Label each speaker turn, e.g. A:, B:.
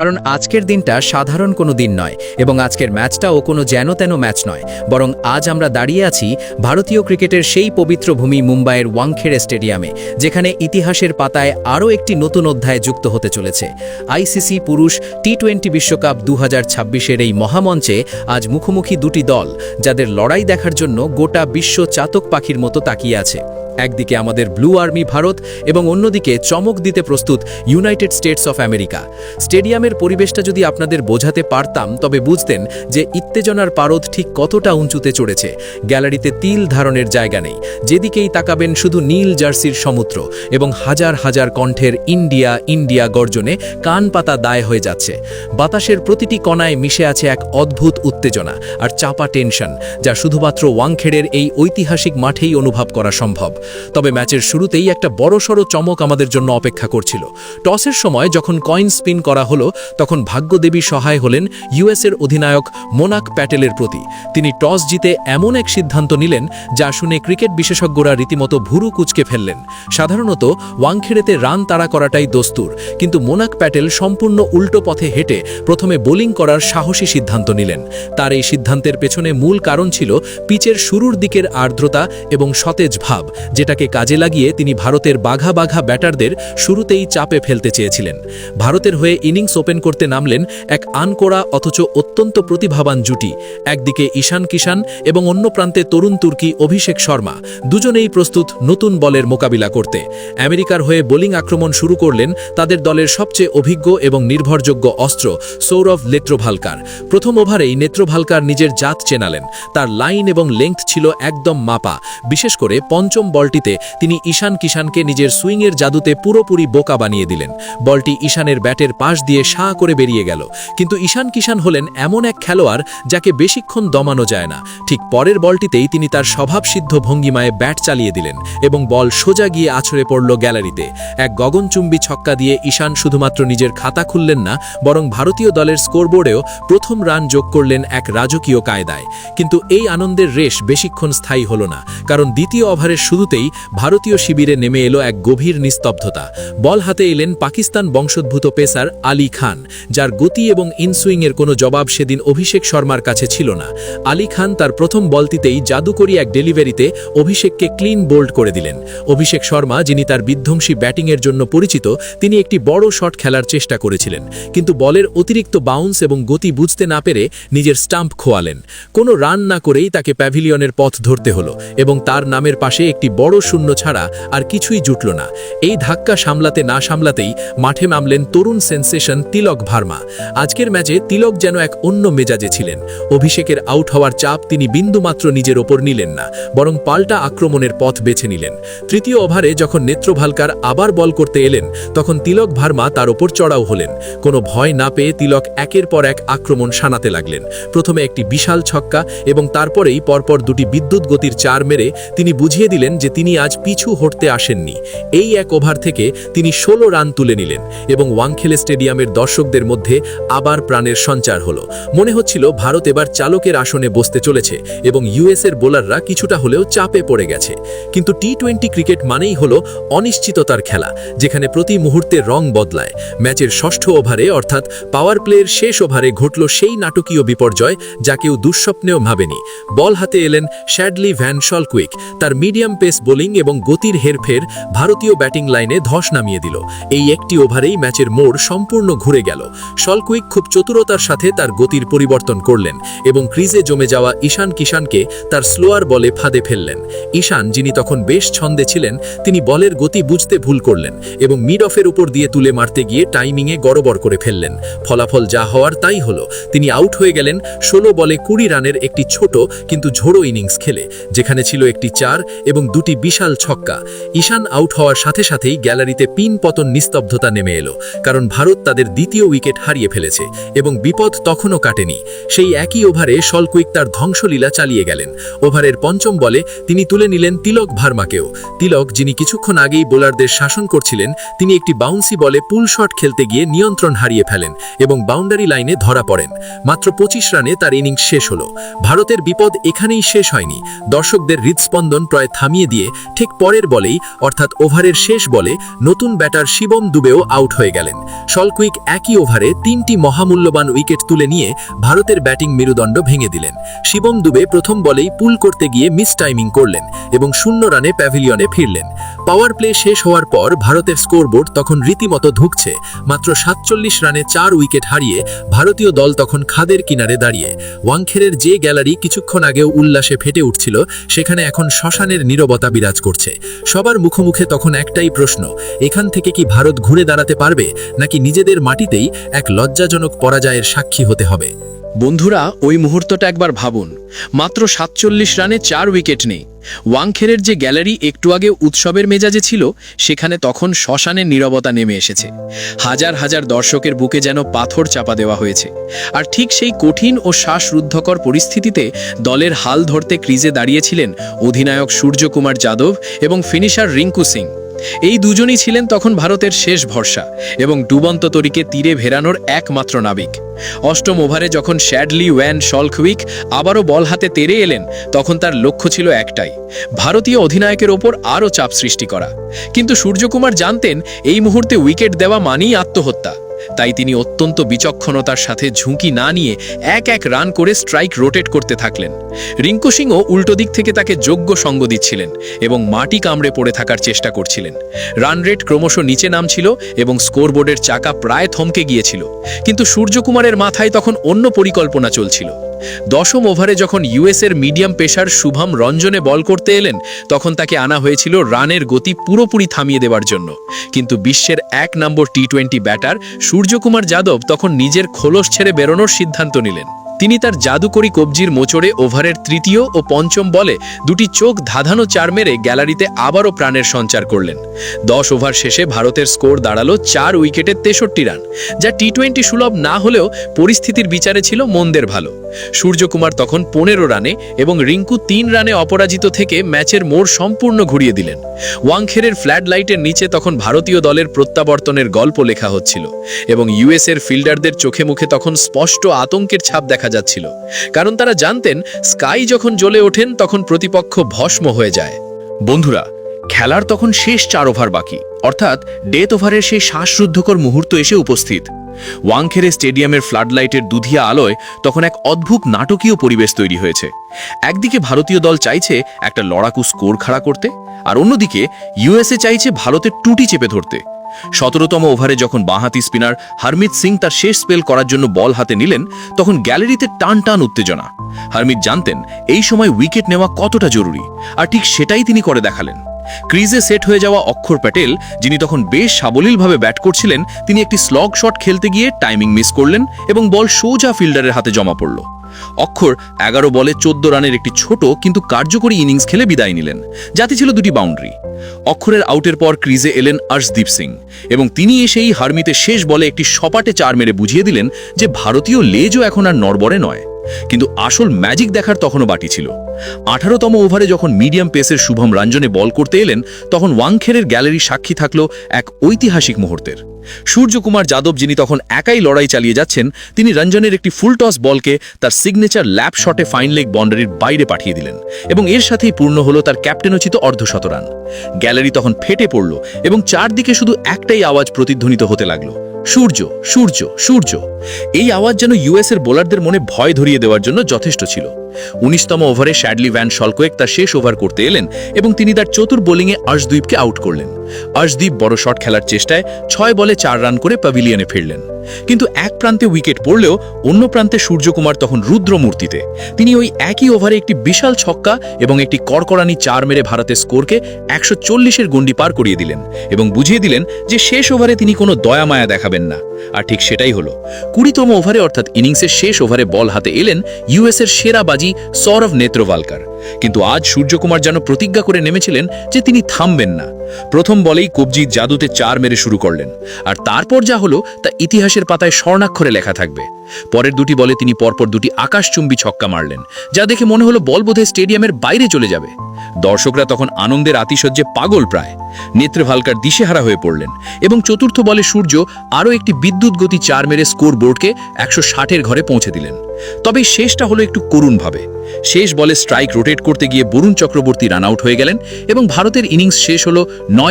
A: কারণ আজকের দিনটা সাধারণ কোনো দিন নয় এবং আজকের ম্যাচটাও কোনো যেন-তেন ম্যাচ নয়, বরং আজ আমরা দাঁড়িয়ে আছি ভারতীয় ক্রিকেটের সেই পবিত্র ভূমি মুম্বাইয়ের ওয়াংখেড়ে স্টেডিয়ামে, যেখানে ইতিহাসের পাতায় আরও একটি নতুন অধ্যায় যুক্ত হতে চলেছে। আইসিসি পুরুষ টি-20 বিশ্বকাপ 2026-এর এই মহামঞ্চে আজ মুখোমুখি দুটি দল, যাদের লড়াই দেখার জন্য গোটা বিশ্ব চাতক পাখির মতো তাকিয়ে আছে। একদিকে আমাদের ব্লু আর্মি ভারত এবং অন্যদিকে চমক দিতে প্রস্তুত ইউনাইটেড স্টেটস অফ আমেরিকা। স্টেডিয়ামের পরিবেশটা যদি আপনাদের বোঝাতে পারতাম তবে বুঝতেন যে উত্তেজনার পারদ ঠিক কতটা উঁচুতে চড়েছে। গ্যালারিতে তিল ধারণের জায়গা নেই, যেদিকেই তাকাবেন শুধু নীল জার্সির সমুদ্র এবং হাজার হাজার কণ্ঠের ইন্ডিয়া ইন্ডিয়া গর্জনে কান পাতা দায় হয়ে যাচ্ছে। বাতাসের প্রতিটি কণায় মিশে আছে এক অদ্ভুত উত্তেজনা আর চাপা টেনশন, যা শুধুমাত্র ওয়াংখেড়ের এই ঐতিহাসিক মাঠেই অনুভব করা সম্ভব। তবে ম্যাচের শুরুতেই একটা বড়সড় চমক আমাদের জন্য অপেক্ষা করছিল। টসের সময় যখন কয়েন স্পিন করা হলো, তখন ভাগ্যদেবী সহায় হলেন ইউএসের অধিনায়ক মোনাক প্যাটেলের প্রতি। তিনি টস জিতে এমন এক সিদ্ধান্ত নিলেন যা শুনে ক্রিকেট বিশেষজ্ঞরা রীতিমতো ভুরু কুঁচকে ফেললেন। সাধারণত ওয়াংখেড়েতে রান তাড়া করাটাই দস্তুর, কিন্তু মোনাক প্যাটেল সম্পূর্ণ উল্টো পথে হেঁটে প্রথমে বোলিং করার সাহসী সিদ্ধান্ত নিলেন। তার এই সিদ্ধান্তের পেছনে মূল কারণ ছিল পিচের শুরুর দিকের আর্দ্রতা এবং সতেজ ভাব, যেটাকে কাজে লাগিয়ে তিনি ভারতের বাঘা বাঘা ব্যাটারদের শুরুতেই চাপে ফেলতে চেয়েছিলেন। ভারতের হয়ে ইনিংস ওপেন করতে নামলেন এক আনকোড়া অথচ অত্যন্ত প্রতিভাবান জুটি। একদিকে ঈশান কিষান এবং অন্য প্রান্তে তরুণ তুর্কি অভিষেক শর্মা, দুজনেই প্রস্তুত নতুন বলের মোকাবিলা করতে। আমেরিকার হয়ে বোলিং আক্রমণ শুরু করলেন তাদের দলের সবচেয়ে অভিজ্ঞ এবং নির্ভরযোগ্য অস্ত্র সৌরভ নেত্রভালকার। প্রথম ওভারেই নেত্রভালকার নিজের জাত চেনালেন। তার লাইন এবং লেংথ ছিল একদম মাপা। বিশেষ করে পঞ্চম বলটিতে তিনি ঈশান কিষানকে নিজের সুইংয়ের জাদুতে পুরোপুরি বোকা বানিয়ে দিলেন। বলটি ঈশানের ব্যাটের পাশ দিয়ে সাঁ করে বেরিয়ে গেল, কিন্তু ঈশান কিষান হলেন এমন এক খেলোয়াড় যাকে বেশিক্ষণ দমানো যায় না। ঠিক পরের বলটিতেই তিনি তার স্বভাবসিদ্ধ ভঙ্গিমায় ব্যাট চালিয়ে দিলেন এবং বল সোজা গিয়ে আছড়ে পড়ল গ্যালারিতে। এক গগনচুম্বী ছক্কা দিয়ে ঈশান শুধুমাত্র নিজের খাতা খুললেন না, বরং ভারতীয় দলের স্কোরবোর্ডেও প্রথম রান যোগ করলেন এক রাজকীয় কায়দায়। কিন্তু এই আনন্দের রেশ বেশিক্ষণ স্থায়ী হল না, কারণ দ্বিতীয় ওভারের শুরুতেই ভারতীয় শিবিরে নেমে এলো এক গভীর নিস্তব্ধতা। বল হাতে এলেন পাকিস্তান বংশোদ্ভূত পেসার আলী খান, যার গতি এবং ইনসুইংয়ের কোনো জবাব সেদিন অভিষেক শর্মার কাছে ছিল না। আলী খান তার প্রথম বলটিতেই জাদুকরী এক ডেলিভারিতে অভিষেককে ক্লিন বোল্ড করে দিলেন। অভিষেক শর্মা, যিনি তার বিধ্বংসী ব্যাটিংয়ের জন্য পরিচিত, তিনি একটি বড় শট খেলার চেষ্টা করেছিলেন, কিন্তু বলের অতিরিক্ত বাউন্স এবং গতি বুঝতে না পেরে নিজের স্টাম্প খোয়ালেন। কোনো রান না করেই তাকে প্যাভিলিয়নের পথ ধরতে হলো এবং তার নামের পাশে একটি বড় শূন্য ছাড়া আর কিছুই জুটল না। এই ধাক্কা সামলাতে না সামলাতেই মাঠে নামলেন তরুণ সেন্সেশন তিলক ভার্মা। আজকের ম্যাচে তিলক যেন এক অন্য মেজাজে ছিলেন। অভিষেকের আউট হওয়ার চাপ তিনি বিন্দুমাত্র নিজের ওপর নিলেন না, বরং পাল্টা আক্রমণের পথ বেছে নিলেন। তৃতীয় ওভারে যখন নেত্রভালকার আবার বল করতে এলেন, তখন তিলক ভার্মা তার ওপর চড়াও হলেন। কোনো ভয় না পেয়ে তিলক একের পর এক আক্রমণ শানাতে লাগলেন। প্রথমে একটি বিশাল ছক্কা এবং তারপরেই পরপর দুটি বিদ্যুৎ গতির চার মেরে তিনি বুঝিয়ে দিলেন যে তিনি আজ পিছু হটতে আসেননি। এই এক ওভার থেকে তিনি 16 রান তুলে নিলেন এবং ওয়াংখেড়ে স্টেডিয়ামের দর্শকদের মধ্যে আবার প্রাণের সঞ্চার হলো। মনে হচ্ছিল ভারত এবার চালকের আসনে বসতে চলেছে এবং ইউএসের বোলাররা কিছুটা হলেও চাপে পড়ে গেছে। কিন্তু টি-20 ক্রিকেট মানেই হলো অনিশ্চিততার খেলা, যেখানে প্রতি মুহূর্তে রং বদলায়। ম্যাচের ষষ্ঠ ওভারে অর্থাৎ পাওয়ার প্লের শেষ ওভারে ঘটল সেই নাটকীয় বিপর্যয় যা কেউ দুঃস্বপ্নেও ভাবেনি। বল হাতে এলেন শ্যাডলি ভ্যান শলকুইক। তার মিডিয়াম পেস বোলিং এবং গতির হেরফের ভারতীয় ব্যাটিং লাইনে ধস নামিয়ে দিল। এই একটি ওভারেই ম্যাচের মোড় সম্পূর্ণ ঘুরে গেল। শলকুইক খুব চতুরতার সাথে তার গতির পরিবর্তন করলেন এবং ক্রিজে জমে যাওয়া ঈশান কিষানকে তার স্লোয়ার বলে ফাঁদে ফেললেন। ঈশান, যিনি তখন বেশ ছন্দে ছিলেন, তিনি বলের গতি বুঝতে ভুল করলেন এবং মিড অফের উপর দিয়ে তুলে মারতে গিয়ে টাইমিংয়ে গড়বড় করে ফেললেন। ফলাফল যা হওয়ার তাই হলো। তিনি আউট হয়ে গেলেন 16 বলে 20 রানের একটি ছোট কিন্তু ঝোড়ো ইনিংস খেলে, যেখানে ছিল একটি 4 এবং দুটি বিশাল ছক্কা। ঈশান আউট হওয়ার সাথে সাথেই গ্যালারিতে পিন পতন নিস্তব্ধতা নেমে এলো, কারণ ভারত তাদের দ্বিতীয় উইকেট হারিয়ে ফেলেছে এবং বিপদ তখনও কাটেনি। সেই একই ওভারে শলকুইক তার ধ্বংসলীলা চালিয়ে গেলেন। ওভারের পঞ্চম বলে তিনি তুলে নিলেন তিলক ভার্মাকেও। তিলক, যিনি কিছুক্ষণ আগেই বোলারদের শাসন করছিলেন, তিনি একটি বাউন্সি বলে পুল শট খেলতে গিয়ে নিয়ন্ত্রণ হারিয়ে ফেলেন এবং বাউন্ডারি লাইনে ধরা পড়েন। মাত্র 25 রানে তার ইনিংস শেষ হলো। ভারতের বিপদ এখানেই শেষ হয়নি। দর্শকদের হৃদস্পন্দন প্রায় থামিয়ে দিয়ে
B: হারিয়ে ঠিক পরের বলেই অর্থাৎ ওভারের শেষ বলে নতুন ব্যাটার শিবম দুবেও আউট হয়ে গেলেন। শলকুইক একই ওভারে 3টি মহামূল্যবান উইকেট তুলে নিয়ে ভারতের ব্যাটিং মেরুদণ্ড ভেঙে দিলেন। শিবম দুবে প্রথম বলেই পুল করতে গিয়ে মিস টাইমিং করলেন এবং 0 রানে প্যাভিলিয়নে ফিরলেন। পাওয়ার প্লে শেষ হওয়ার পর ভারতের স্কোরবোর্ড তখন রীতিমতো ধুঁকছে। মাত্র 47 রানে 4 উইকেট হারিয়ে ভারতীয় দল তখন খাদের কিনারে দাঁড়িয়ে। ওয়াংখেড়ের যে গ্যালারি কিছুক্ষণ আগেও উল্লাসে ফেটে উঠছিল, সেখানে এখন শ্মশানের নীরবতা বিরাজ করছে। সবার মুখোমুখে তখন একটাই প্রশ্ন, এখান থেকে কি ভারত ঘুরে দাঁড়াতে পারবে, নাকি নিজেদের মাটিতেই এক লজ্জাজনক পরাজয়ের সাক্ষী হতে হবে?
A: বন্ধুরা, ওই মুহূর্তটা একবার ভাবুন। মাত্র 47 রানে 4 উইকেট নেই। ওয়াংখেড়ের যে গ্যালারি একটু আগে উৎসবের মেজাজে ছিল, সেখানে তখন শ্মশানের নীরবতা নেমে এসেছে। হাজার হাজার দর্শকের বুকে যেন পাথর চাপা দেওয়া হয়েছে। আর ঠিক সেই কঠিন ও শ্বাসরুদ্ধকর পরিস্থিতিতে দলের হাল ধরতে ক্রিজে দাঁড়িয়েছিলেন অধিনায়ক সূর্যকুমার যাদব এবং ফিনিশার রিঙ্কু সিং। এই দুজনই ছিলেন তখন ভারতের শেষ ভরসা এবং ডুবন্ত তরীকে তীরে ভেরানোর একমাত্র নাবিক। অষ্টম ওভারে যখন শ্যাডলি ওয়ান শলকুইক আবারও বল হাতে তেড়ে এলেন, তখন তার লক্ষ্য ছিল একটাই, ভারতীয় অধিনায়কের ওপর আরও চাপ সৃষ্টি করা। কিন্তু সূর্যকুমার জানতেন এই মুহূর্তে উইকেট দেওয়া মানেই আত্মহত্যা। তাই তিনি অত্যন্ত বিচক্ষণতার সাথে ঝুঁকি না নিয়ে এক এক রান করে স্ট্রাইক রোটেট করতে থাকলেন। রিঙ্কু সিংও উল্টো দিক থেকে তাকে যোগ্য সঙ্গ দিচ্ছিলেন এবং মাটি কামড়ে পড়ে থাকার চেষ্টা করছিলেন। রান রেট ক্রমশ নিচে নামছিল এবং স্কোরবোর্ডের চাকা প্রায় থমকে গিয়েছিল। কিন্তু সূর্যকুমারের মাথায় তখন অন্য পরিকল্পনা চলছিল। 10ম ওভারে যখন ইউএসের মিডিয়াম পেসার শুভম রঞ্জনে বল করতে এলেন, তখন তাকে আনা হয়েছিল রানের গতি পুরোপুরি থামিয়ে দেওয়ার জন্য। কিন্তু বিশ্বের 1 নম্বর টি20 ব্যাটার সূর্যকুমার যাদব তখন নিজের খোলস ছেড়ে বেরোনোর সিদ্ধান্ত নিলেন। তিনি তার জাদুকরি কবজির মোচড়ে ওভারের 3য় ও 5ম বলে 2টি চোখ ধাঁধানো 4 মেরে গ্যালারিতে আবারও প্রাণের সঞ্চার করলেন। 10 ওভার শেষে ভারতের স্কোর দাঁড়ালো 4 উইকেটে 63 রান, যা টি20 সুলভ না হলেও পরিস্থিতির বিচারে ছিল মন্দের ভালো। সূর্যকুমার তখন 15 রানে এবং রিঙ্কু 3 রানে অপরাজিত থেকে ম্যাচের মোড় সম্পূর্ণ ঘুরিয়ে দিলেন। ওয়াংখেড়ের ফ্ল্যাড লাইটের নিচে তখন ভারতীয় দলের প্রত্যাবর্তনের গল্প লেখা হচ্ছিল এবং ইউএসের ফিল্ডারদের চোখে মুখে তখন স্পষ্ট আতঙ্কের ছাপ দেখা যাচ্ছিল, কারণ তারা জানতেন স্কাই যখন জ্বলে ওঠেন তখন প্রতিপক্ষ ভস্ম হয়ে যায়। বন্ধুরা, খেলার তখন শেষ 4 ওভার বাকি, অর্থাৎ ডেথ ওভারের সেই শ্বাসরুদ্ধকর মুহূর্ত এসে উপস্থিত। ওয়াংখেড়ে স্টেডিয়ামের ফ্লাডলাইটের দুধিয়া আলোয় তখন এক অদ্ভুত নাটকীয় পরিবেশ তৈরি হয়েছে। একদিকে ভারতীয় দল চাইছে একটা লড়াকু স্কোর খাড়া করতে, আর অন্যদিকে ইউএসএ চাইছে ভারতের টুটি চেপে ধরতে। 17তম ওভারে যখন বাঁহাতি স্পিনার হরমিত সিং তার শেষ স্পেল করার জন্য বল হাতে নিলেন, তখন গ্যালারিতে টান টান উত্তেজনা। হরমিত জানতেন এই সময় উইকেট নেওয়া কতটা জরুরি, আর ঠিক সেটাই তিনি করে দেখালেন। ক্রিজে সেট হয়ে যাওয়া অক্ষর প্যাটেল, যিনি তখন বেশ সাবলীলভাবে ব্যাট করছিলেন, তিনি একটি স্লগ শট খেলতে গিয়ে টাইমিং মিস করলেন এবং বল সোজা ফিল্ডারের হাতে জমা পড়ল। অক্ষর 11 বলে 14 রানের একটি ছোট কিন্তু কার্যকরী ইনিংস খেলে বিদায় নিলেন, যাতে ছিল 2টি বাউন্ডারি। অক্ষরের আউটের পর ক্রিজে এলেন অর্শদীপ সিং এবং তিনি এসেই হারমিতের শেষ বলে একটি সপাটে 4 মেরে বুঝিয়ে দিলেন যে ভারতীয় লেজও এখন আর নড়বড়ে নয়। কিন্তু আসল ম্যাজিক দেখার তখনও বাকি ছিল। 18তম ওভারে যখন মিডিয়াম পেসের শুভম রঞ্জনে বল করতে এলেন, তখন ওয়াংখেড়ের গ্যালারি সাক্ষী থাকলো এক ঐতিহাসিক মুহূর্তের। সূর্যকুমার যাদব, যিনি তখন একাই লড়াই চালিয়ে যাচ্ছেন, তিনি রঞ্জনের একটি ফুল টস বলকে তার সিগনেচার ল্যাপ শটে ফাইন লেগ বাউন্ডারির বাইরে পাঠিয়ে দিলেন এবং এর সাথেই পূর্ণ হলো তার ক্যাপ্টেনোচিত অর্ধশতরান। গ্যালারি তখন ফেটে পড়ল এবং চারদিকে শুধু একটাই আওয়াজ প্রতিধ্বনিত হতে লাগলো, সূর্য, সূর্য, সূর্য। এই আওয়াজ যেন ইউএসের বোলারদের মনে ভয় ধরিয়ে দেওয়ার জন্য যথেষ্ট ছিল। 19তম ওভারে শ্যাডলি ভ্যান শলকুইক তার শেষ ওভার করতে এলেন এবং তিনি তার চতুর বোলিংয়ে অর্শদীপকে আউট করলেন। অর্শদীপ বড় শট খেলার চেষ্টায় 6 বলে 4 রান করে প্যাভিলিয়নে ফিরলেন। কিন্তু এক প্রান্তে উইকেট পড়লেও অন্য প্রান্তে সূর্যকুমার তখন রুদ্রমূর্তিতে। তিনি ওই একই ওভারে একটি বিশাল ছক্কা এবং একটি কড়কড়ানি 4 মেরে ভারতের স্কোরকে 140-এর গণ্ডি পার করিয়ে দিলেন এবং বুঝিয়ে দিলেন যে শেষ ওভারে তিনি কোনো দয়া মায়া দেখাবেন না। আর ঠিক সেটাই হলো। 20তম ওভারে অর্থাৎ ইনিংসের শেষ ওভারে বল হাতে এলেন ইউএসের সেরা বাজি সৌরভ নেত্রওয়ালকার। কিন্তু আজ সূর্যকুমার যেন প্রতিজ্ঞা করে নেমেছিলেন যে তিনি থামবেন না। প্রথম বলেই কবজির জাদুতে 4 মেরে শুরু করলেন, আর তারপর যা হলো তা ইতিহাসের পাতায় স্বর্ণাক্ষরে লেখা থাকবে। পরের 2টি বলে তিনি পরপর 2টি আকাশচুম্বী ছক্কা মারলেন, যা দেখে মনে হলো বল বোধহয় স্টেডিয়ামের বাইরে চলে যাবে। দর্শকরা তখন আনন্দের আতিশয্যে পাগল প্রায়। নেত্রওয়ালকার দিশেহারা হয়ে পড়লেন এবং চতুর্থ বলে সূর্য আরও একটি বিদ্যুৎ গতি 4 মেরে স্কোর বোর্ডকে 160-এর ঘরে পৌঁছে দিলেন।
C: তবে শেষটা হলো একটু করুণভাবে। শেষ বলে স্ট্রাইক রোটেট করতে গিয়ে বরুণ চক্রবর্তী রান আউট হয়ে গেলেন এবং ভারতের ইনিংস শেষ হলো 9